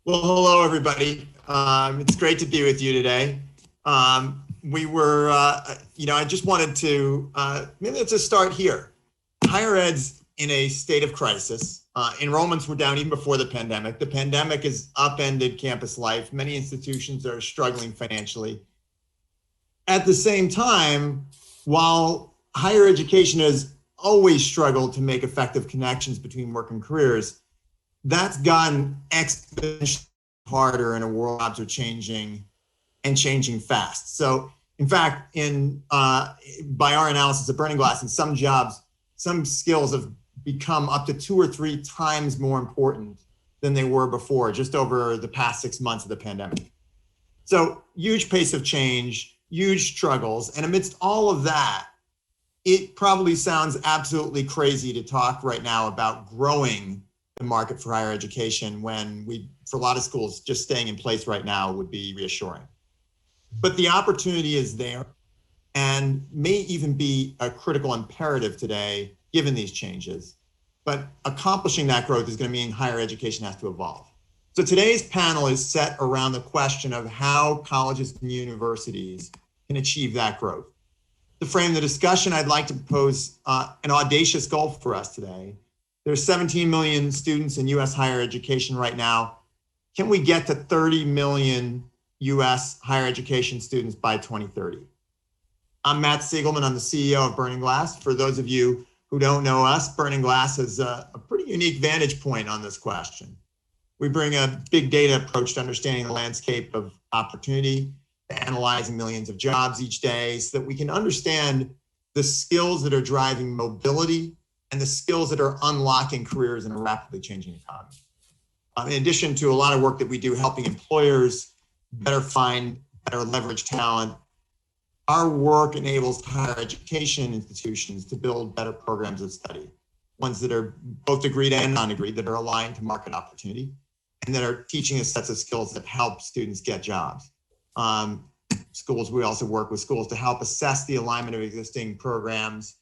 Well, hello, everybody. It's great to be with you today. I just wanted to, maybe let's just start here. Higher ed's in a state of crisis. Enrollments were down even before the pandemic. The pandemic has upended campus life. Many institutions are struggling financially. At the same time, while higher education has always struggled to make effective connections between work and careers, that's gotten exponentially harder in a world jobs are changing and changing fast. So in fact, by our analysis at Burning Glass, in some jobs, some skills have become up to 2 or 3 times more important than they were before, just over the past 6 months of the pandemic. So huge pace of change, huge struggles. And amidst all of that, it probably sounds absolutely crazy to talk right now about growing the market for higher education when for a lot of schools, just staying in place right now would be reassuring. But the opportunity is there and may even be a critical imperative today, given these changes. But accomplishing that growth is going to mean higher education has to evolve. So today's panel is set around the question of how colleges and universities can achieve that growth. To frame the discussion, I'd like to propose an audacious goal for us today. There's 17 million students in US higher education right now. Can we get to 30 million US higher education students by 2030? I'm Matt Sigelman, I'm the CEO of Burning Glass. For those of you who don't know us, Burning Glass has a pretty unique vantage point on this question. We bring a big data approach to understanding the landscape of opportunity, to analyzing millions of jobs each day so that we can understand the skills that are driving mobility and the skills that are unlocking careers in a rapidly changing economy. In addition to a lot of work that we do helping employers better find, better leverage talent, our work enables higher education institutions to build better programs of study, ones that are both agreed and non-agreed, that are aligned to market opportunity, and that are teaching us sets of skills that help students get jobs. We also work with schools to help assess the alignment of existing programs,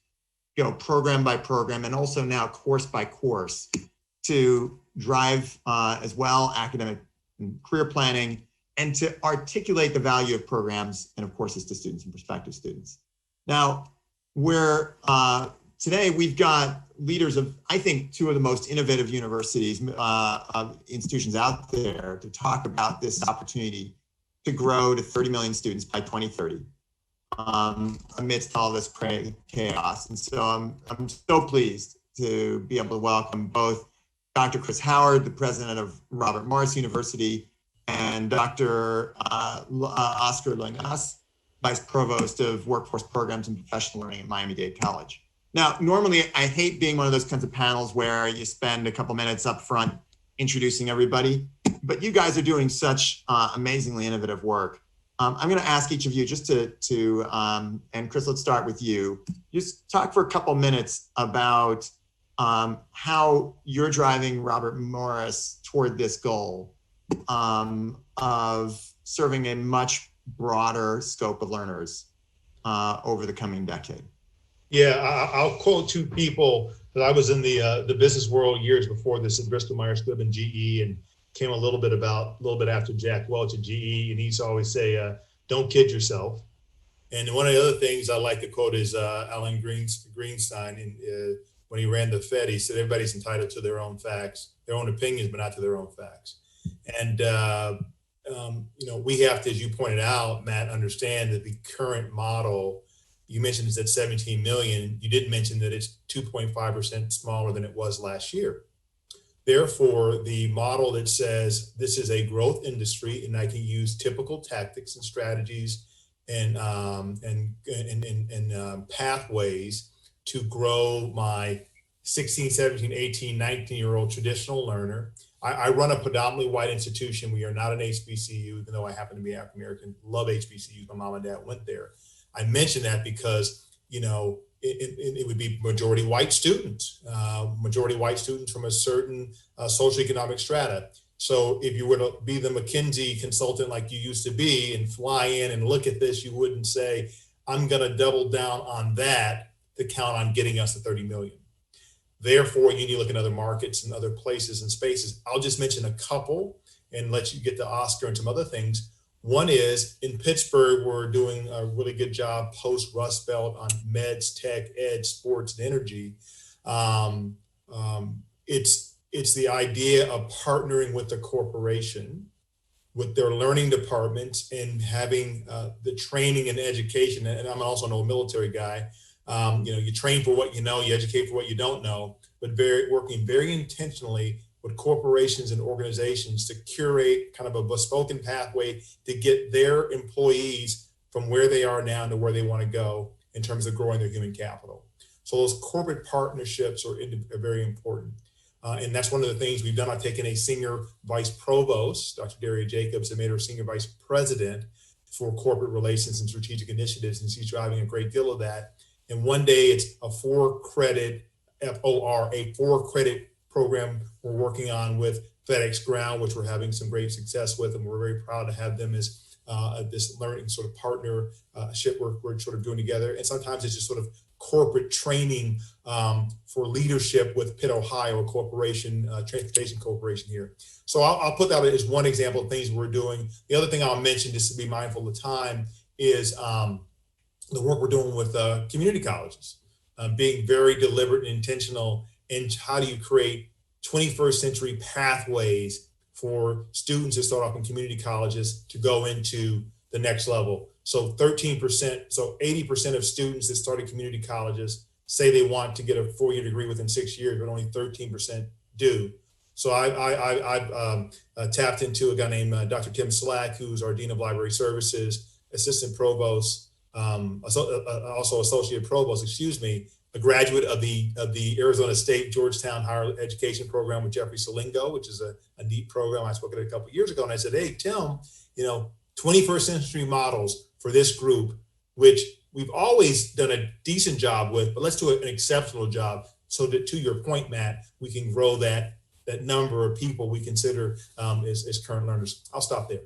program by program, and also now course by course to drive as well academic and career planning and to articulate the value of programs and of courses to students and prospective students. Now, today we've got leaders of, I think, 2 of the most innovative universities, institutions out there to talk about this opportunity to grow to 30 million students by 2030. Amidst all this chaos. And so I'm so pleased to be able to welcome both Dr. Chris Howard, the president of Robert Morris University, and Dr. Oscar Loynaz, vice provost of workforce programs and professional learning at MiamiDade College. Now, normally I hate being one of those kinds of panels where you spend a couple minutes up front introducing everybody, but you guys are doing such amazingly innovative work. I'm going to ask each of you just and Chris, let's start with you. Just talk for a couple minutes about how you're driving Robert Morris toward this goal of serving a much broader scope of learners over the coming decade. Yeah, I'll quote 2 people that I was in the business world years before this at Bristol Myers Squibb and GE, and came a little bit after Jack Welch at GE, and he used to always say, don't kid yourself. And one of the other things I like to quote is Alan Greenstein, when he ran the Fed, he said, everybody's entitled to their own facts, their own opinions, but not to their own facts. And, we have to, as you pointed out, Matt, understand that the current model, you mentioned it's at 17 million. You did mention that it's 2.5% smaller than it was last year. Therefore, the model that says this is a growth industry and I can use typical tactics and strategies and pathways to grow my 16, 17, 18, 19-year-old traditional learner. I run a predominantly white institution. We are not an HBCU, even though I happen to be African American. Love HBCUs. My mom and dad went there. I mention that because, it would be majority white students from a certain socioeconomic strata. So if you were to be the McKinsey consultant like you used to be and fly in and look at this, you wouldn't say, I'm going to double down on that to count on getting us to 30 million. Therefore, you need to look at other markets and other places and spaces. I'll just mention a couple and let you get to Oscar and some other things. One is in Pittsburgh, we're doing a really good job post Rust Belt on meds, tech, ed, sports, and energy. It's the idea of partnering with the corporation, with their learning departments, and having the training and education. And I'm also an old military guy. You train for what you know, you educate for what you don't know, but working very intentionally with corporations and organizations to curate kind of a bespoke pathway to get their employees from where they are now to where they want to go in terms of growing their human capital. So those corporate partnerships are very important. And that's one of the things we've done. I've taken a senior vice provost, Dr. Daria Jacobs, and made her senior vice president for corporate relations and strategic initiatives, and she's driving a great deal of that. And one day it's a 4-credit FOR, a 4-credit program we're working on with FedEx Ground, which we're having some great success with, and we're very proud to have them as this learning sort of partnership we're sort of doing together. And sometimes it's just sort of corporate training for leadership with Pitt, Ohio, a corporation, transportation corporation here. So I'll put that as one example of things we're doing. The other thing I'll mention, just to be mindful of time, is the work we're doing with community colleges, being very deliberate and intentional in how do you create 21st century pathways for students that start off in community colleges to go into the next level. So 13%, so 80% of students that start at community colleges say they want to get a 4-year degree within 6 years, but only 13% do. So I've tapped into a guy named Dr. Tim Slack, who's our Dean of Library Services, Assistant Provost, also Associate Provost, a graduate of the Arizona State Georgetown Higher Education Program with Jeffrey Salingo, which is a neat program. I spoke at it a couple of years ago, and I said, hey, Tim, 21st century models for this group, which we've always done a decent job with, but let's do an exceptional job so that, to your point, Matt, we can grow that number of people we consider as current learners. I'll stop there.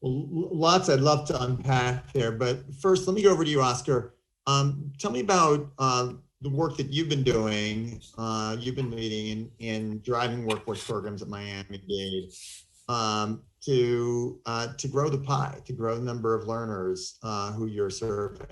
Well, lots I'd love to unpack there, but first, let me go over to you, Oscar. Tell me about the work that you've been doing. You've been leading in driving workforce programs at Miami-Dade to grow the pie, to grow the number of learners who you're serving.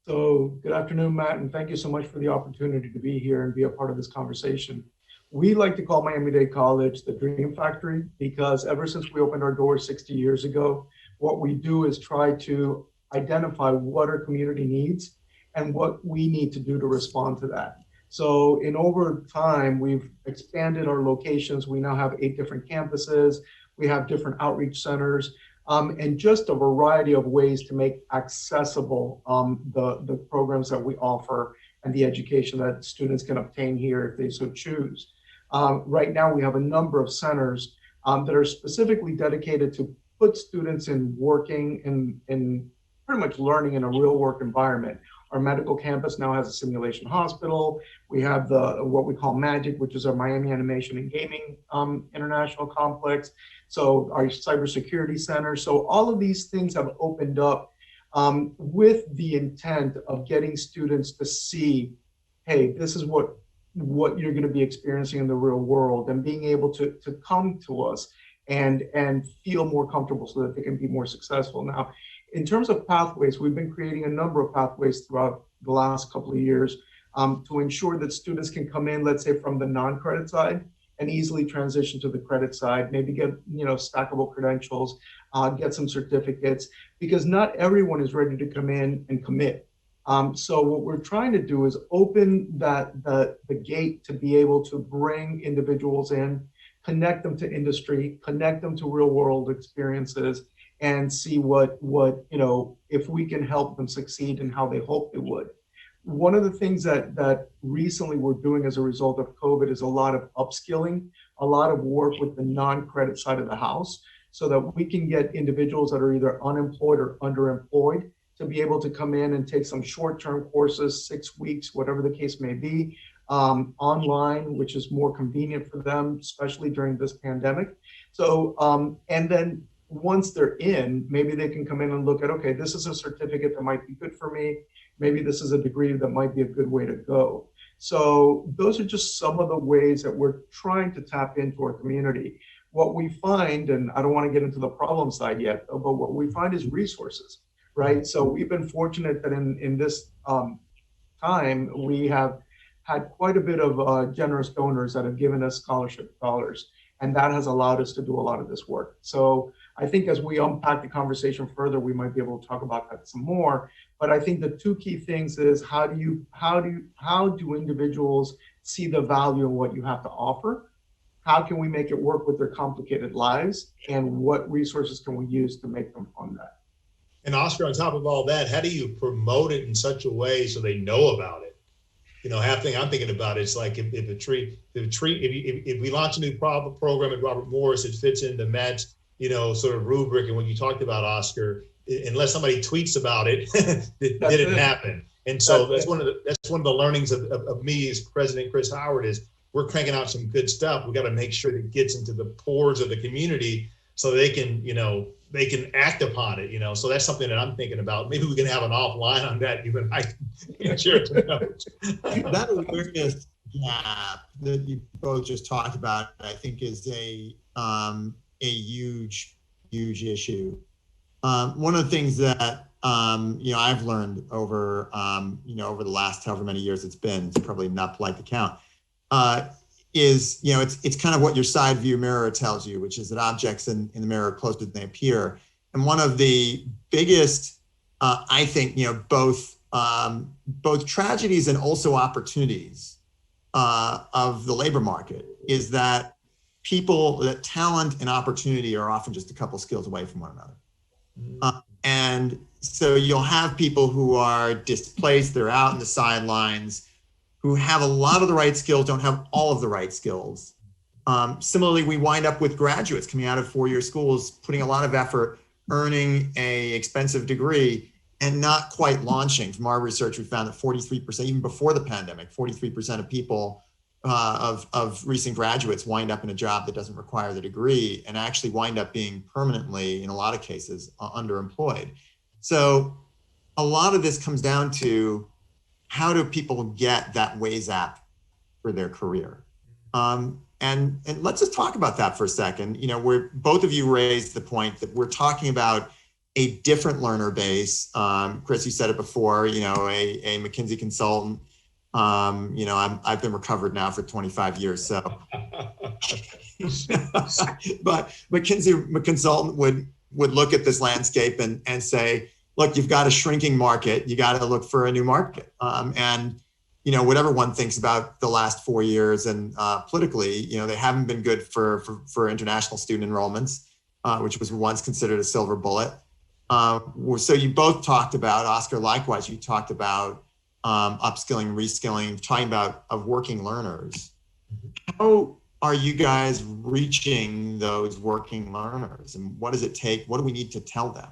So good afternoon, Matt, and thank you so much for the opportunity to be here and be a part of this conversation. We like to call MiamiDade College the Dream Factory because ever since we opened our doors 60 years ago, what we do is try to identify what our community needs and what we need to do to respond to that. So in over time, we've expanded our locations. We now have 8 different campuses. We have different outreach centers and just a variety of ways to make accessible the programs that we offer and the education that students can obtain here if they so choose. Right now, we have a number of centers that are specifically dedicated to put students in working in pretty much learning in a real work environment. Our medical campus now has a simulation hospital. We have what we call MAGIC, which is our Miami Animation and Gaming International Complex. So our cybersecurity center. So all of these things have opened up with the intent of getting students to see, hey, this is what you're going to be experiencing in the real world, and being able to come to us and feel more comfortable so that they can be more successful. Now, in terms of pathways, we've been creating a number of pathways throughout the last couple of years to ensure that students can come in, let's say, from the non-credit side and easily transition to the credit side, maybe get stackable credentials, get some certificates, because not everyone is ready to come in and commit. So what we're trying to do is open the gate to be able to bring individuals in, connect them to industry, connect them to real world experiences, and see what if we can help them succeed and how they hope they would. One of the things that recently we're doing as a result of COVID is a lot of upskilling, a lot of work with the non-credit side of the house, so that we can get individuals that are either unemployed or underemployed to be able to come in and take some short-term courses, 6 weeks, whatever the case may be, online, which is more convenient for them, especially during this pandemic. So, and then once they're in, maybe they can come in and look at, okay, this is a certificate that might be good for me. Maybe this is a degree that might be a good way to go. So those are just some of the ways that we're trying to tap into our community. What we find, and I don't want to get into the problem side yet, but what we find is resources, right? So we've been fortunate that in this time, we have had quite a bit of generous donors that have given us scholarship dollars, and that has allowed us to do a lot of this work. So I think as we unpack the conversation further, we might be able to talk about that some more. But I think the two key things is how do individuals see the value in what you have to offer? How can we make it work with their complicated lives? And what resources can we use to make them fund that? And Oscar, on top of all that, how do you promote it in such a way so they know about it? You know, half thing I'm thinking about is like if we launch a new program at Robert Morris, it fits into Matt's, you know, sort of rubric and what you talked about, Oscar. Unless somebody tweets about it, it didn't happen. And so that's one of the learnings of me as President Chris Howard is we're cranking out some good stuff. We got to make sure that it gets into the pores of the community so they can, you know, they can act upon it, you know. So that's something that I'm thinking about. Maybe we can have an offline on that. You and I can share some notes. That awareness gap that you both just talked about, I think, is a huge issue. One of the things that you know I've learned over over the last however many years it's probably not polite to count, is it's kind of what your side view mirror tells you, which is that objects in the mirror are closer than they appear. And one of the biggest, I think, both tragedies and also opportunities of the labor market is that talent and opportunity are often just a couple skills away from one another. And so you'll have people who are displaced, they're out in the sidelines, who have a lot of the right skills, don't have all of the right skills. Similarly, we wind up with graduates coming out of four-year schools, putting a lot of effort, earning an expensive degree, and not quite launching. From our research, we found that 43%, even before the pandemic, 43% of people of recent graduates wind up in a job that doesn't require the degree and actually wind up being permanently, in a lot of cases, underemployed. So a lot of this comes down to how do people get that Waze app for their career? And let's just talk about that for a second. Where both of you raised the point that we're talking about a different learner base. Chris, you said it before, a McKinsey consultant. I've been recovered now for 25 years. So, but McKinsey consultant would look at this landscape and say, look, you've got a shrinking market. You got to look for a new market. And whatever one thinks about the last 4 years and politically, they haven't been good for international student enrollments, which was once considered a silver bullet. So you both talked about, Oscar, likewise, you talked about upskilling, reskilling, talking about of working learners. How are you guys reaching those working learners, and what does it take? What do we need to tell them?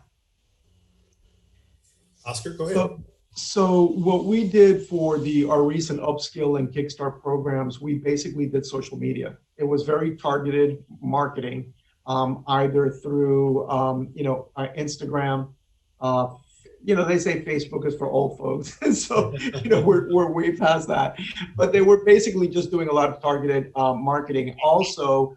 Oscar, go ahead. So what we did for our recent upskill and Kickstart programs, we basically did social media. It was very targeted marketing, either through Instagram. They say Facebook is for old folks, so we're way past that. But they were basically just doing a lot of targeted marketing. Also,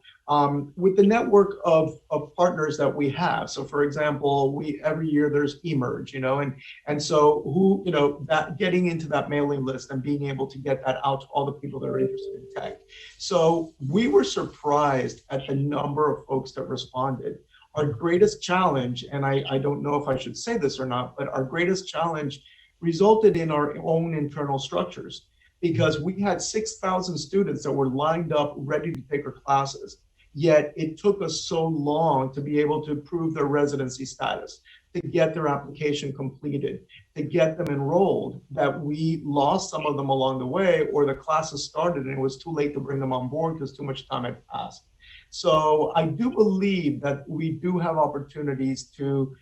with the network of partners that we have. So, for example, every year there's Emerge, and so that getting into that mailing list and being able to get that out to all the people that are interested in tech. So we were surprised at the number of folks that responded. Our greatest challenge, and I don't know if I should say this or not, but our greatest challenge resulted in our own internal structures, because we had 6,000 students that were lined up ready to take our classes. Yet it took us so long to be able to prove their residency status, to get their application completed, to get them enrolled, that we lost some of them along the way, or the classes started and it was too late to bring them on board because too much time had passed. So I do believe that we do have opportunities to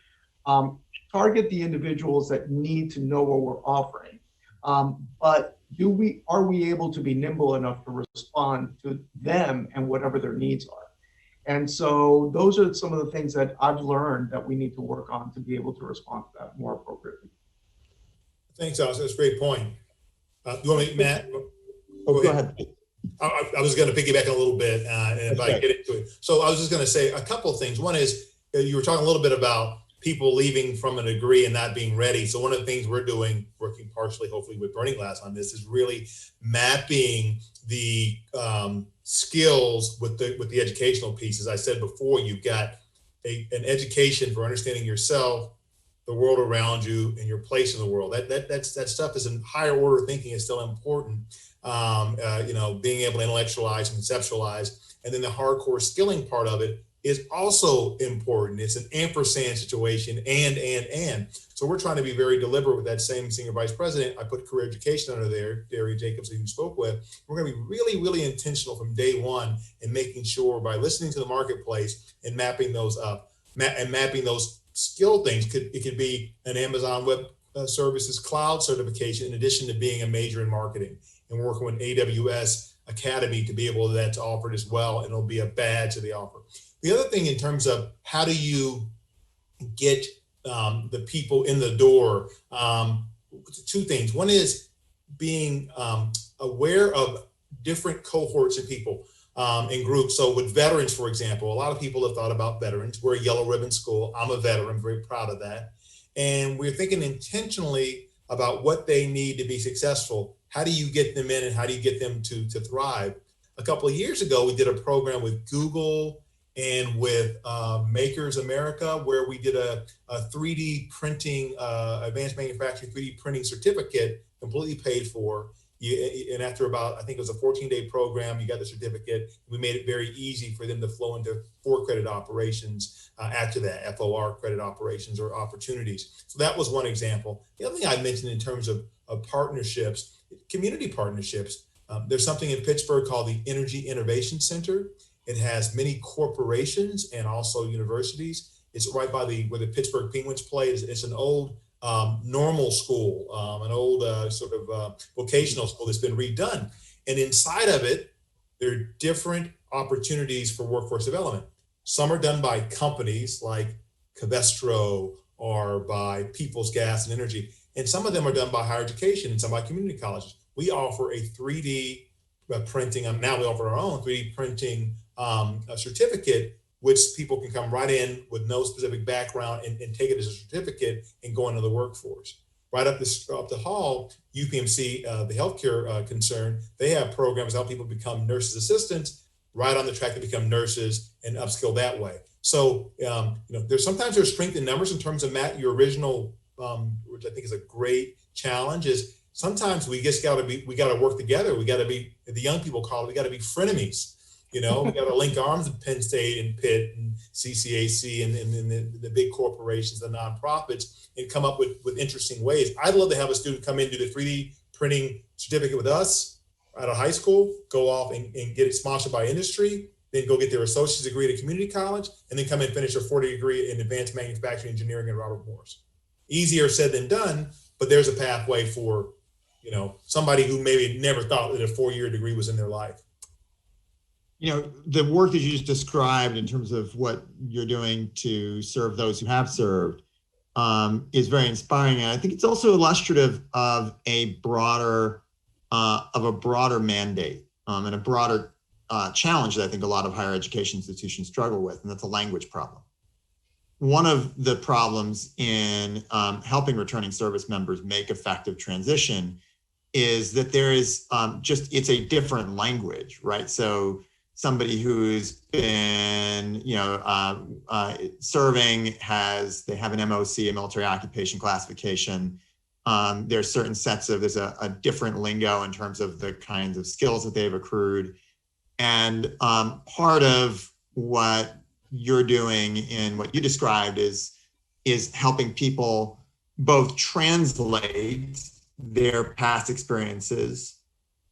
target the individuals that need to know what we're offering. But are we able to be nimble enough to respond to them and whatever their needs are? And so those are some of the things that I've learned that we need to work on to be able to respond to that more appropriately. Thanks, Alex. That's a great point. You want me, Matt? Go ahead. I was going to piggyback a little bit and if I get into it. So I was just going to say a couple of things. One is you were talking a little bit about people leaving from a degree and not being ready. So one of the things we're doing, working partially, hopefully with Burning Glass on this, is really mapping the skills with the educational piece. As I said before, you've got an education for understanding yourself, the world around you, and your place in the world. That stuff is in higher order thinking is still important. Being able to intellectualize and conceptualize, and then the hardcore skilling part of it is also important. It's an ampersand situation, and. So we're trying to be very deliberate with that same senior vice president. I put career education under there, Derry Jacobs, who you spoke with. We're going to be really, really intentional from day one in making sure by listening to the marketplace and mapping those up, and mapping those skill things. It could be an Amazon Web Services cloud certification in addition to being a major in marketing. And we're working with AWS Academy to be able to offer it as well, and it'll be a badge of the offer. The other thing in terms of how do you get the people in the door, two things. One is being aware of different cohorts of people and groups. So with veterans, for example, a lot of people have thought about veterans. We're a yellow ribbon school. I'm a veteran, very proud of that. And we're thinking intentionally about what they need to be successful. How do you get them in and how do you get them to thrive? A couple of years ago, we did a program with Google and with Makers America, where we did a 3D printing, advanced manufacturing 3D printing certificate, completely paid for. And after about, I think it was a 14-day program, you got the certificate. We made it very easy for them to flow into 4 credit operations after that, FOR credit operations or opportunities. So that was one example. The other thing I mentioned in terms of partnerships, community partnerships, there's something in Pittsburgh called the Energy Innovation Center. It has many corporations and also universities. It's right by where the Pittsburgh Penguins play. It's an old normal school, an old vocational school that's been redone. And inside of it, there are different opportunities for workforce development. Some are done by companies like Covestro or by People's Gas and Energy. And some of them are done by higher education and some by community colleges. We offer a 3D printing, now we offer our own 3D printing a certificate, which people can come right in with no specific background and take it as a certificate and go into the workforce. Right up the hall, UPMC, the healthcare concern, they have programs to help people become nurses assistants, right on the track to become nurses and upskill that way. So, there's strength in numbers in terms of, Matt, your original, which I think is a great challenge, is sometimes we got to work together. We got to be, the young people call it, we got to be frenemies. We got to link arms with Penn State and Pitt and CCAC and the big corporations, the nonprofits, and come up with interesting ways. I'd love to have a student come in, do the 3D printing certificate with us out of high school, go off and get it sponsored by industry, then go get their associate's degree at a community college, and then come and finish their 40 degree in advanced manufacturing engineering at Robert Morris. Easier said than done, but there's a pathway for, somebody who maybe never thought that a 4-year degree was in their life. The work that you just described in terms of what you're doing to serve those who have served is very inspiring. And I think it's also illustrative of a broader mandate and a broader challenge that I think a lot of higher education institutions struggle with, and that's a language problem. One of the problems in helping returning service members make effective transition is that there is it's a different language, right? So somebody who's been, serving they have an MOC, a military occupation classification. There's certain there's a different lingo in terms of the kinds of skills that they've accrued. And part of what you're doing in what you described is helping people both translate their past experiences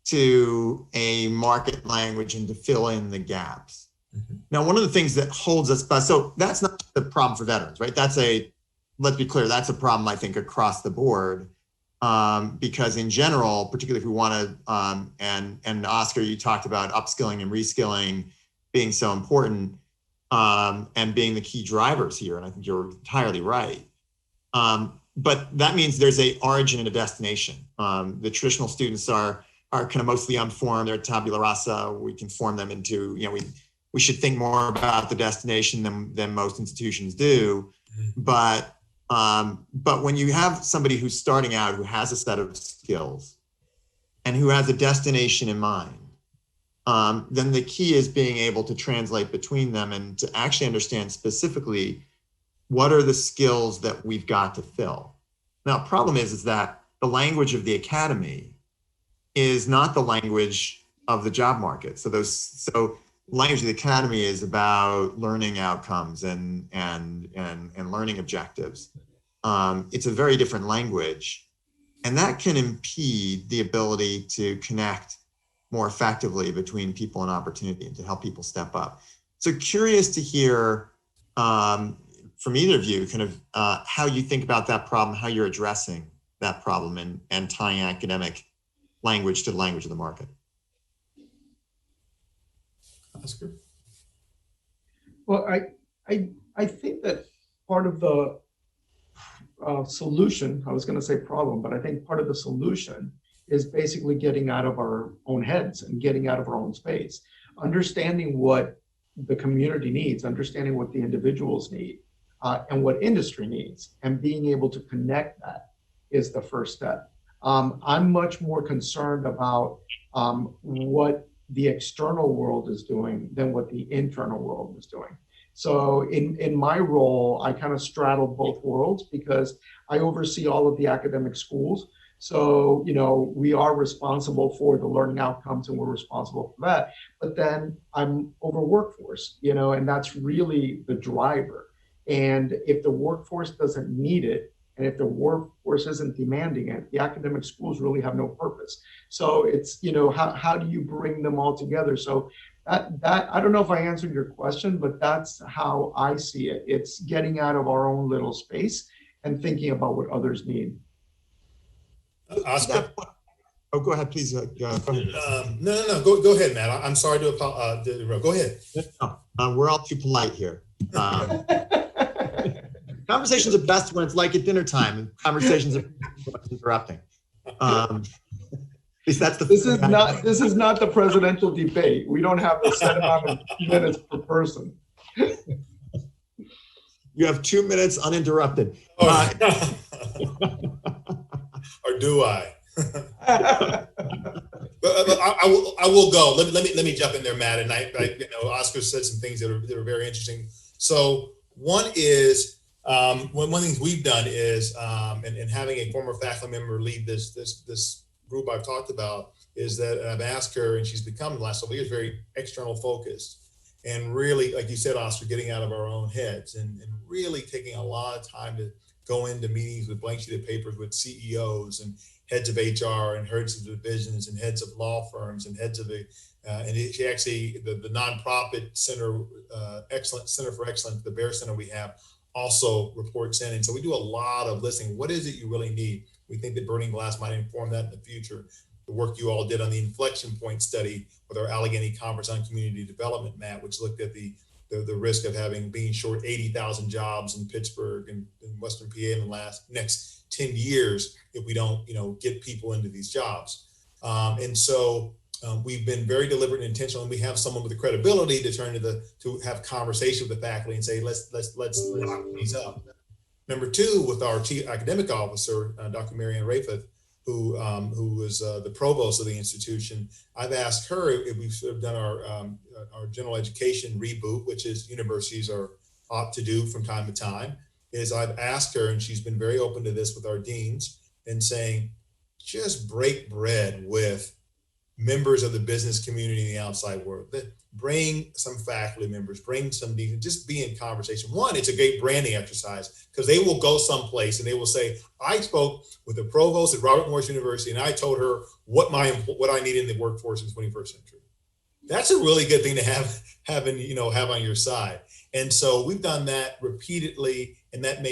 to a market language and to fill in the gaps. Mm-hmm. Now, one of the things that holds us back, so that's not the problem for veterans, right? Let's be clear, that's a problem, I think, across the board. because in general, particularly if we want to, and Oscar, you talked about upskilling and reskilling being so important, and being the key drivers here, and I think you're entirely right. But that means there's a origin and a destination. The traditional students are kind of mostly unformed. They're tabula rasa. We can form them into, we should think more about the destination than most institutions do. But when you have somebody who's starting out, who has a set of skills and who has a destination in mind, then the key is being able to translate between them and to actually understand specifically what are the skills that we've got to fill. Now, problem is that the language of the academy is not the language of the job market. So language of the academy is about learning outcomes and learning objectives. It's a very different language, and that can impede the ability to connect more effectively between people and opportunity and to help people step up. So curious to hear from either of you kind of how you think about that problem, how you're addressing that problem and tying academic language to the language of the market. Oscar? Well, I think that part of the solution, I was going to say problem, but I think part of the solution is basically getting out of our own heads and getting out of our own space, understanding what the community needs, understanding what the individuals need, and what industry needs, and being able to connect that is the first step. I'm much more concerned about what the external world is doing than what the internal world is doing. So in my role, I kind of straddle both worlds because I oversee all of the academic schools. So, we are responsible for the learning outcomes and we're responsible for that. But then I'm over workforce, and that's really the driver. And if the workforce doesn't need it, and if the workforce isn't demanding it, the academic schools really have no purpose. So it's, how do you bring them all together? So that I don't know if I answered your question, but that's how I see it. It's getting out of our own little space and thinking about what others need. Oscar? Oh, go ahead, please. Go ahead. No. Go ahead, Matt. I'm sorry to go ahead. No, we're all too polite here. Conversations are best when it's like at dinner time, and conversations are interrupting. At least that's the. This is not the presidential debate. We don't have a set amount of minutes per person. You have 2 minutes uninterrupted. Oh. Or do I? But I will go. Let me jump in there, Matt. And Oscar said some things that are very interesting. So one is one of the things we've done is and having a former faculty member lead this group I've talked about is that I've asked her, and she's become the last several years very external focused, and really, like you said, Oscar, getting out of our own heads and really taking a lot of time to go into meetings with blank sheet of papers with CEOs and heads of HR and heads of divisions and heads of law firms and heads of she actually, the nonprofit center, Center for Excellence, the Bear Center we have, also reports in. And so we do a lot of listening. What is it you really need? We think that Burning Glass might inform that in the future. The work you all did on the inflection point study with our Allegheny Conference on Community Development, Matt, which looked at the risk of being short 80,000 jobs in Pittsburgh and in Western PA in the next 10 years if we don't, get people into these jobs. And so we've been very deliberate and intentional, and we have someone with the credibility to turn to have conversation with the faculty and say, let's knock these up. Number two, with our chief academic officer, Dr. Marianne Rafith, who was the provost of the institution, I've asked her if we've sort of done our general education reboot, which is universities ought to do from time to time, is I've asked her, and she's been very open to this with our deans, and saying, just break bread with members of the business community in the outside world. Bring some faculty members, bring some deans, just be in conversation. One, it's a great branding exercise because they will go someplace and they will say, I spoke with the provost at Robert Morris University and I told her what I need in the workforce in the 21st century. That's a really good thing to have on your side. And so we've done that repeatedly. and that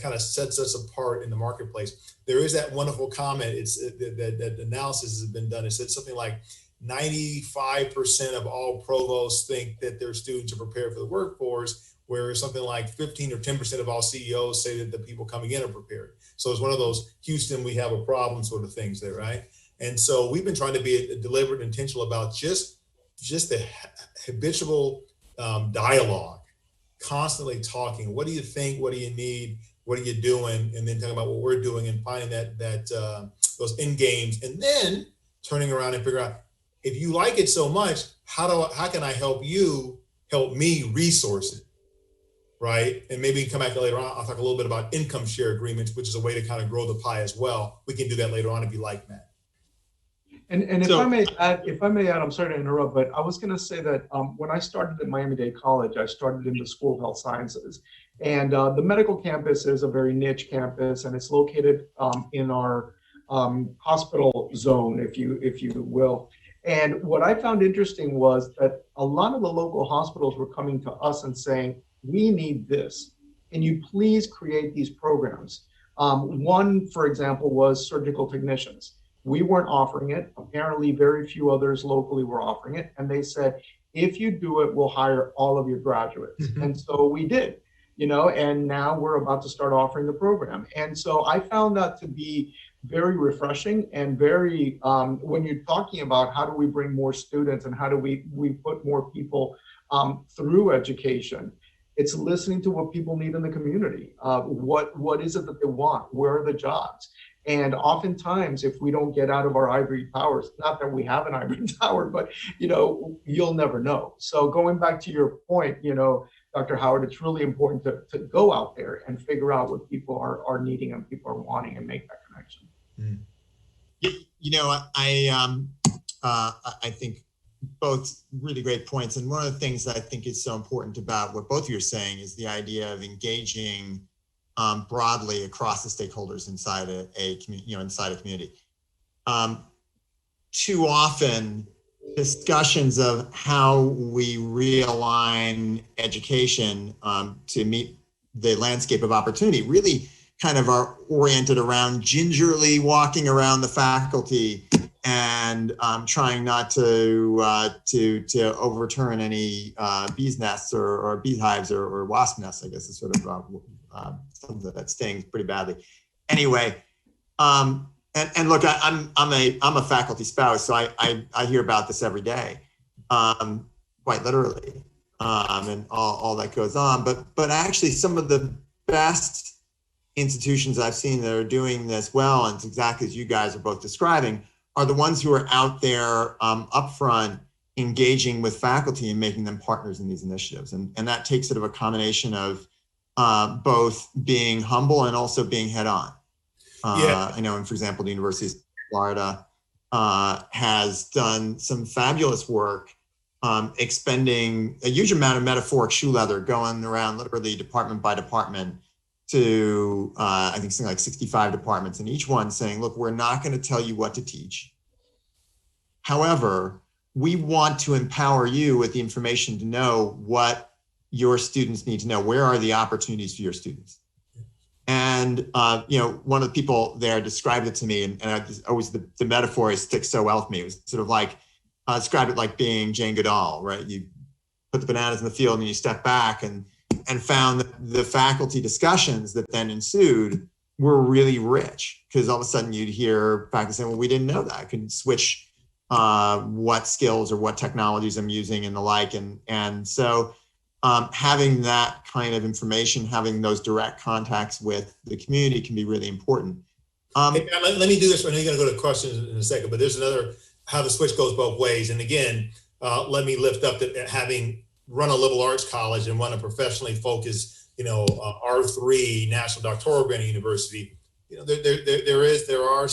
kind of sets us apart in the marketplace. There is that wonderful comment. It's that analysis has been done. It said something like 95% of all provosts think that their students are prepared for the workforce, whereas something like 15 or 10% of all CEOs say that the people coming in are prepared. So it's one of those Houston, we have a problem sort of things there, right? And so we've been trying to be deliberate and intentional about just the habitual dialogue, constantly talking. What do you think? What do you need? What are you doing? And then talking about what we're doing and finding those end games, and then turning around and figure out, if you like it so much, how can I help me resource it, right? And maybe come back later on. I'll talk a little bit about income share agreements, which is a way to kind of grow the pie as well. We can do that later on if you like, Matt. And if I may add, I'm sorry to interrupt, but I was going to say that when I started at Miami-Dade College, I started in the School of Health Sciences, and the medical campus is a very niche campus, and it's located in our hospital zone, if you will. And what I found interesting was that a lot of the local hospitals were coming to us and saying, we need this. Can you please create these programs? One, for example, was surgical technicians. We weren't offering it. Apparently, very few others locally were offering it. And they said, if you do it, we'll hire all of your graduates. Mm-hmm. And so we did, and now we're about to start offering the program. And so I found that to be very refreshing and very, when you're talking about how do we bring more students and how do we put more people through education, it's listening to what people need in the community. What is it that they want? Where are the jobs? And oftentimes, if we don't get out of our ivory towers, not that we have an ivory tower, but, you'll never know. So going back to your point, Dr. Howard, it's really important to go out there and figure out what people are needing and people are wanting and make that connection. Mm. I think both really great points. And one of the things that I think is so important about what both of you are saying is the idea of engaging broadly across the stakeholders inside a community. Too often, discussions of how we realign education to meet the landscape of opportunity really kind of are oriented around gingerly walking around the faculty and trying not to overturn any bees nests or beehives or wasp nests, I guess is sort of something that stings pretty badly. Anyway, and look, I'm a faculty spouse, so I hear about this every day, quite literally, and all that goes on. But actually, some of the best institutions I've seen that are doing this well, and it's exactly as you guys are both describing, are the ones who are out there upfront engaging with faculty and making them partners in these initiatives. And that takes sort of a combination of both being humble and also being head on. I know, and for example, the University of Florida has done some fabulous work expending a huge amount of metaphoric shoe leather, going around literally department by department to I think something like 65 departments, and each one saying, look, we're not going to tell you what to teach. However, we want to empower you with the information to know what your students need to know. Where are the opportunities for your students? And one of the people there described it to me, and I just, always the metaphor sticks so well with me. It was sort of like described it like being Jane Goodall, right? You put the bananas in the field and you step back and found that the faculty discussions that then ensued were really rich, because all of a sudden you'd hear faculty saying, well, we didn't know that. I could switch what skills or what technologies I'm using and the like. And so having that kind of information, having those direct contacts with the community can be really important. Hey, let me do this. I know you're going to go to questions in a second, but there's another, how the switch goes both ways. And again, let me lift up that having run a liberal arts college and run a professionally focused, R3 National Doctoral Granting University, there is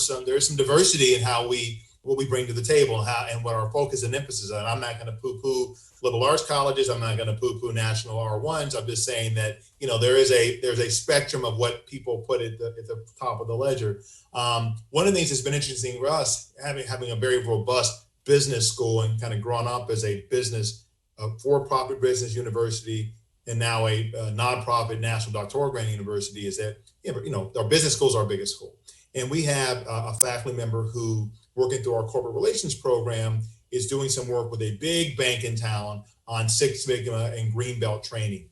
some diversity in what we bring to the table and what our focus and emphasis on. I'm not going to poo-poo liberal arts colleges. I'm not going to poo-poo national R1s. I'm just saying that, there's a spectrum of what people put at the top of the ledger. One of the things that's been interesting for us, having a very robust business school and kind of grown up as a business, for-profit business university and now a nonprofit national doctoral granting university, is that, our business school is our biggest school. And we have a faculty member who, working through our corporate relations program, is doing some work with a big bank in town on Six Sigma and Greenbelt training.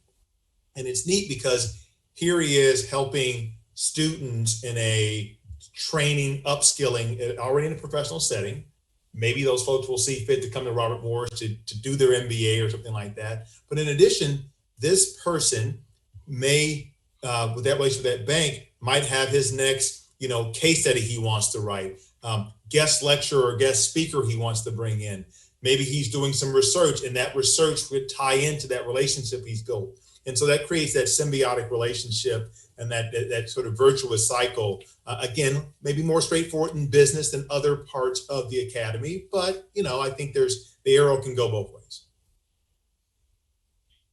And it's neat because here he is helping students in a training, upskilling, already in a professional setting. Maybe those folks will see fit to come to Robert Morris to do their MBA or something like that. But in addition, this person may, with that relationship with that bank, might have his next, case study he wants to write, guest lecturer or guest speaker he wants to bring in. Maybe he's doing some research, and that research would tie into that relationship he's built. And so that creates that symbiotic relationship and that sort of virtuous cycle. Again, maybe more straightforward in business than other parts of the academy, but I think the arrow can go both ways.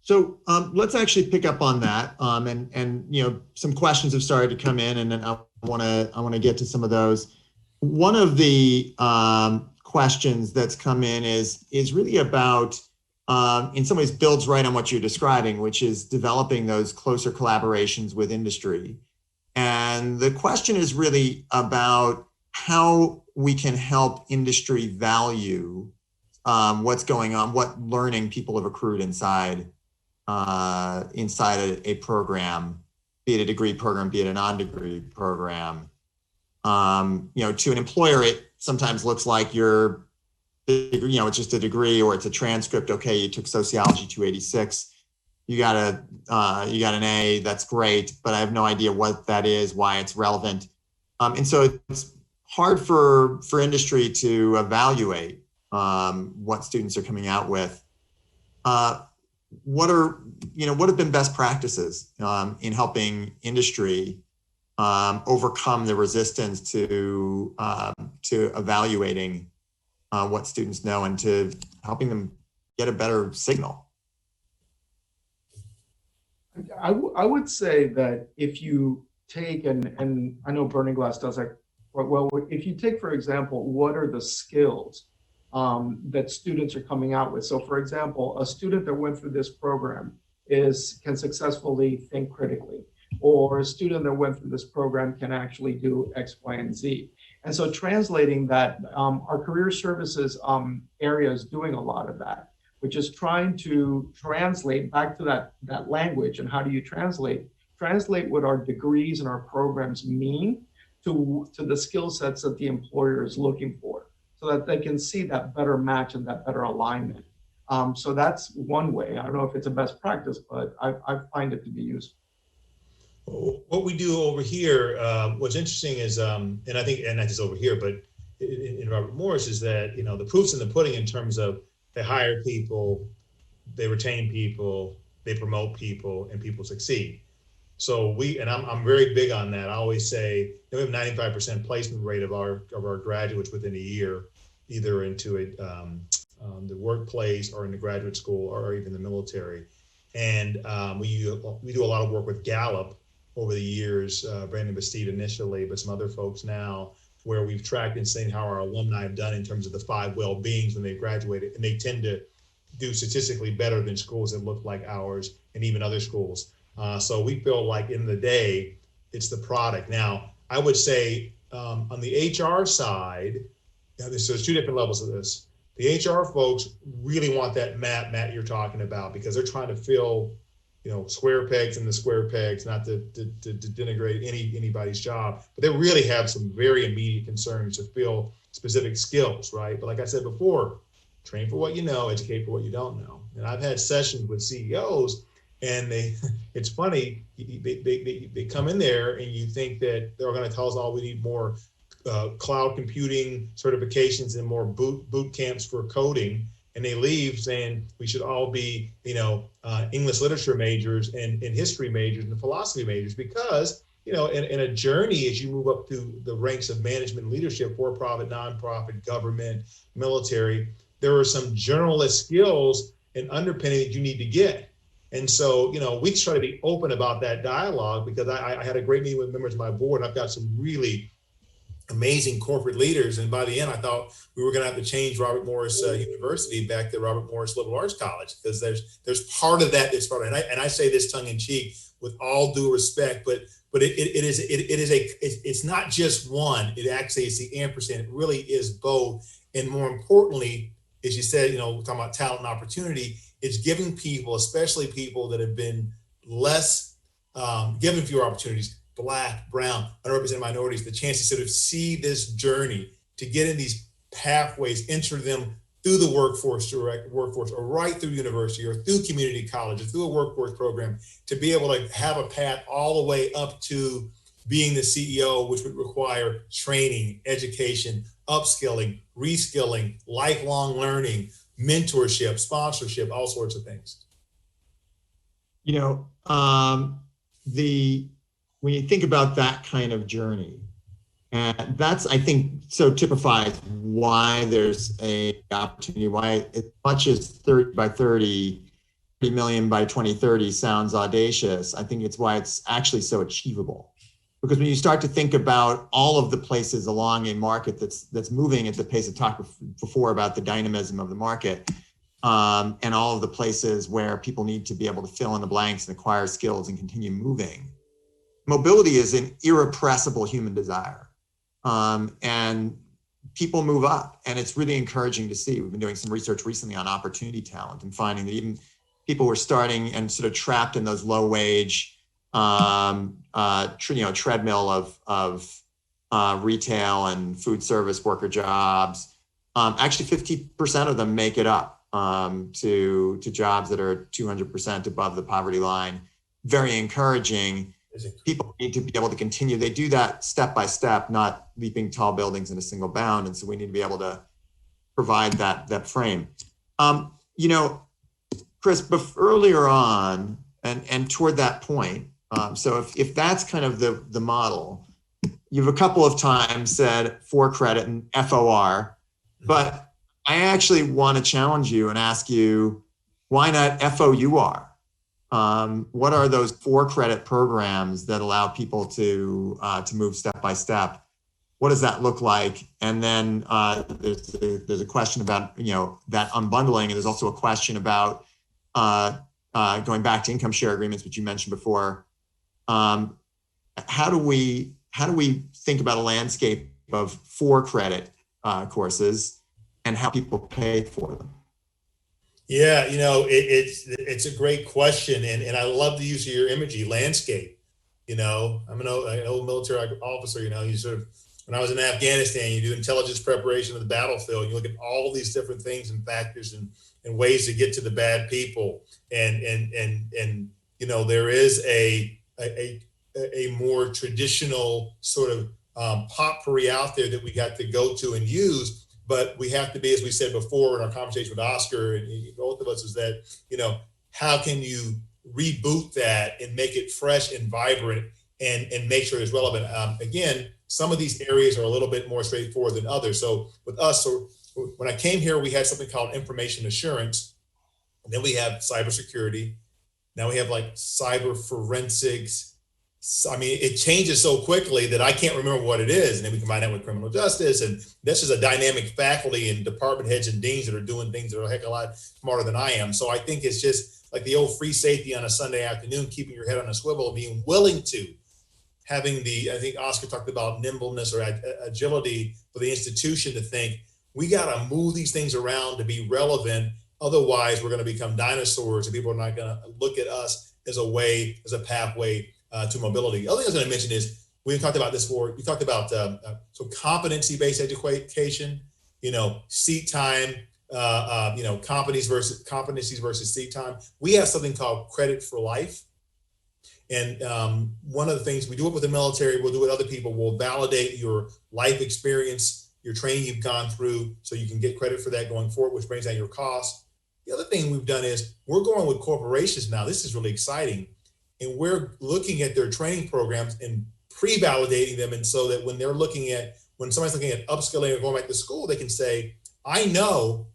So let's actually pick up on that, and some questions have started to come in, and then I want to get to some of those. One of the questions that's come in is really about, in some ways, builds right on what you're describing, which is developing those closer collaborations with industry. And the question is really about how we can help industry value what's going on, what learning people have accrued inside a program, be it a degree program, be it a non-degree program. To an employer, it sometimes looks like it's just a degree or it's a transcript. Okay, you took sociology 286, you got an A, that's great, but I have no idea what that is, why it's relevant. And so it's hard for industry to evaluate what students are coming out with. What have been best practices in helping industry overcome the resistance to evaluating what students know and to helping them get a better signal? I would say that if you take, and I know Burning Glass does that quite well, if you take, for example, what are the skills that students are coming out with? So for example, a student that went through this program can successfully think critically, or a student that went through this program can actually do X, Y, and Z. And so translating that, our career services area is doing a lot of that, which is trying to translate back to that language. And how do you translate what our degrees and our programs mean to the skill sets that the employer is looking for, so that they can see that better match and that better alignment. So that's one way. I don't know if it's a best practice, but I find it to be useful. What we do over here, what's interesting is, and I think, and not just over here, but in Robert Morris, is that, the proof's in the pudding in terms of they hire people, they retain people, they promote people, and people succeed. So I'm very big on that. I always say we have 95% placement rate of our graduates within a year, either into the workplace or in the graduate school or even the military. And we do a lot of work with Gallup over the years, Brandon Bastide initially, but some other folks now, where we've tracked and seen how our alumni have done in terms of the 5 well-beings when they graduated, and they tend to do statistically better than schools that look like ours and even other schools. So we feel like in the day, it's the product. Now, I would say on the HR side, there's 2 different levels of this. The HR folks really want that Matt you're talking about, because they're trying to fill square pegs in the square pegs, not to denigrate anybody's job, but they really have some very immediate concerns to fill specific skills, right? But like I said before, train for what you know, educate for what you don't know. And I've had sessions with CEOs, and it's funny, they come in there and you think that they're going to tell us, we need more cloud computing certifications and more boot camps for coding. And they leave saying we should all be, English literature majors and history majors and philosophy majors, because, in a journey as you move up through the ranks of management and leadership, for-profit, nonprofit, government, military, there are some generalist skills and underpinning that you need to get. And so, we try to be open about that dialogue, because I had a great meeting with members of my board, and I've got some really amazing corporate leaders. And by the end, I thought we were going to have to change Robert Morris University back to Robert Morris Liberal Arts College, because there's part of that that's part of it. And I say this tongue in cheek with all due respect, but it's not just one. It actually is the ampersand. It really is both. And more importantly, as you said, we're talking about talent and opportunity, it's giving people, especially people that have been less given fewer opportunities, Black, brown, underrepresented minorities, the chance to sort of see this journey, to get in these pathways, enter them through the workforce, or right through university, or through community college, or through a workforce program, to be able to have a path all the way up to being the CEO, which would require training, education, upskilling, reskilling, lifelong learning, mentorship, sponsorship, all sorts of things. When you think about that kind of journey, and that's, I think, so typifies why there's a opportunity, why as much as 30 by 30 million by 2030 sounds audacious. I think it's why it's actually so achievable. Because when you start to think about all of the places along a market that's moving at the pace of talk before about the dynamism of the market, and all of the places where people need to be able to fill in the blanks and acquire skills and continue moving, mobility is an irrepressible human desire. And people move up, and it's really encouraging to see. We've been doing some research recently on opportunity talent and finding that even people were starting and sort of trapped in those low wage, treadmill of retail and food service worker jobs. Actually, 50% of them make it up to jobs that are 200% above the poverty line. Very encouraging. People need to be able to continue. They do that step by step, not leaping tall buildings in a single bound. And so we need to be able to provide that frame. Chris, earlier on and toward that point, so if that's kind of the model, you've a couple of times said for credit and FOR, but I actually want to challenge you and ask you, why not FOUR? What are those for credit programs that allow people to move step by step? What does that look like? And then there's a question about that unbundling, and there's also a question about going back to income share agreements, which you mentioned before. How do we think about a landscape of for credit courses and how people pay for them? Yeah, it's a great question, and I love the use of your Emoji Landscape. I'm an old military officer. You sort of, when I was in Afghanistan, you do intelligence preparation of the battlefield. You look at all these different things and factors and ways to get to the bad people, and there is a more traditional sort of potpourri out there that we got to go to and use. But we have to be, as we said before in our conversation with Oscar and both of us, is that, how can you reboot that and make it fresh and vibrant and make sure it's relevant? Again, some of these areas are a little bit more straightforward than others. So with us, when I came here, we had something called information assurance. And then we have cybersecurity. Now we have like cyber forensics. I mean, it changes so quickly that I can't remember what it is. And then we combine that with criminal justice. And this is a dynamic faculty and department heads and deans that are doing things that are a heck of a lot smarter than I am. So I think it's just like the old free safety on a Sunday afternoon, keeping your head on a swivel, being willing to, having I think Oscar talked about nimbleness or agility for the institution to think, we got to move these things around to be relevant. Otherwise, we're going to become dinosaurs and people are not going to look at us as a pathway to mobility. The other thing I was going to mention is, we talked about this before. We talked about so competency-based education, seat time, competencies versus seat time. We have something called credit for life. And one of the things, we do it with the military, we'll do it with other people. We'll validate your life experience, your training you've gone through, so you can get credit for that going forward, which brings down your cost. The other thing we've done is, we're going with corporations now. This is really exciting. And we're looking at their training programs and pre-validating them. And so that when somebody's looking at upskilling or going back to school, they can say, I know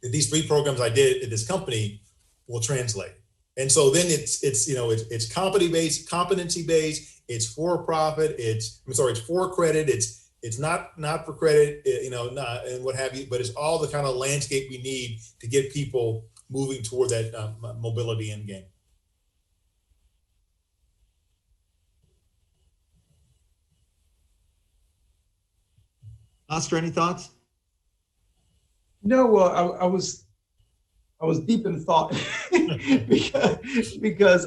that these 3 programs I did at this company will translate. And so then it's competency based, it's for profit, it's for credit, it's It's not for credit, and what have you, but it's all the kind of landscape we need to get people moving toward that mobility end game. Oscar, any thoughts? No, well, I was deep in thought because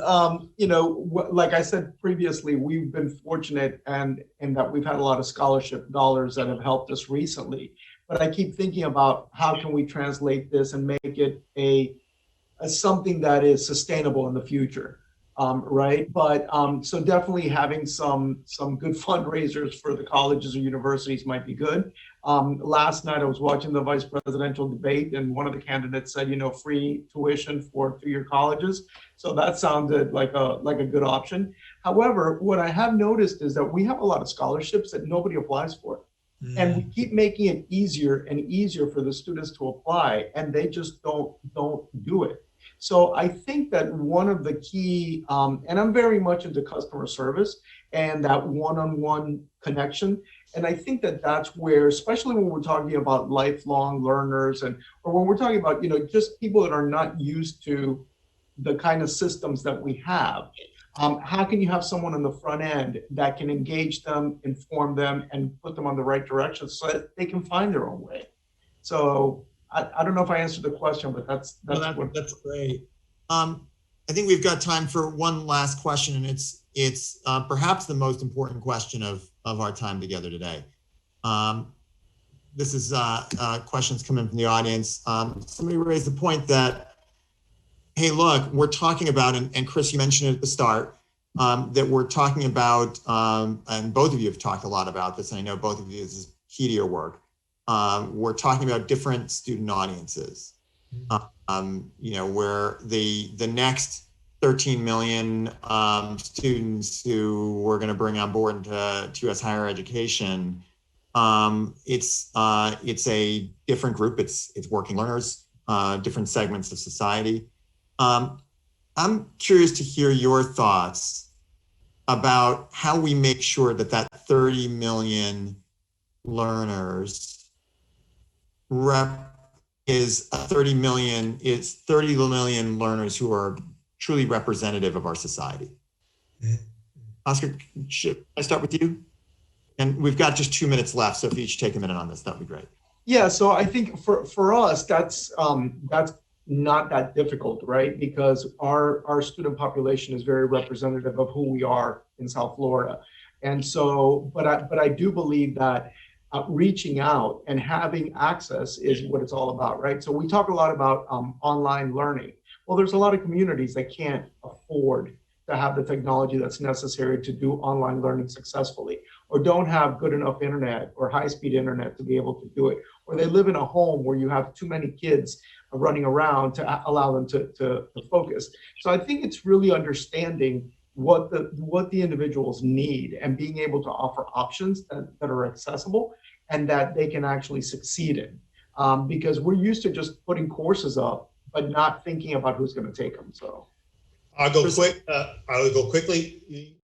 like I said previously, we've been fortunate and in that we've had a lot of scholarship dollars that have helped us recently. But I keep thinking about how can we translate this and make it a something that is sustainable in the future, right? But so definitely having some good fundraisers for the colleges or universities might be good. Last night I was watching the vice presidential debate, and one of the candidates said, free tuition for 2-year colleges. So that sounded like a good option. However, what I have noticed is that we have a lot of scholarships that nobody applies for. And we keep making it easier and easier for the students to apply, and they just don't do it. So I think that one of the key, and I'm very much into customer service and that one-on-one connection. And I think that that's where, especially when we're talking about lifelong learners or when we're talking about, just people that are not used to the kind of systems that we have, how can you have someone on the front end that can engage them, inform them, and put them on the right direction so that they can find their own way? So I don't know if I answered the question, but that's great. I think we've got time for one last question, and it's perhaps the most important question of our time together today. This is questions coming from the audience. Somebody raised the point that, hey, look, we're talking about, and Chris, you mentioned it at the start, that we're talking about, and both of you have talked a lot about this, and I know both of you, this is key to your work. We're talking about different student audiences, where the next 13 million students who we're going to bring on board into U.S. higher education, it's a different group. It's working learners, different segments of society. I'm curious to hear your thoughts about how we make sure that 30 million learners is 30 million learners who are truly representative of our society. Oscar, should I start with you? And we've got just 2 minutes left, so if you each take a minute on this, that would be great. Yeah, so I think for us, that's not that difficult, right? Because our student population is very representative of who we are in South Florida. And so, but I do believe that reaching out and having access is what it's all about, right? So we talk a lot about online learning. Well, there's a lot of communities that can't afford to have the technology that's necessary to do online learning successfully, or don't have good enough internet or high-speed internet to be able to do it, or they live in a home where you have too many kids running around to allow them to focus. So I think it's really understanding what the individuals need and being able to offer options that are accessible and that they can actually succeed in. Because we're used to just putting courses up, but not thinking about who's going to take them. So I'll go quickly.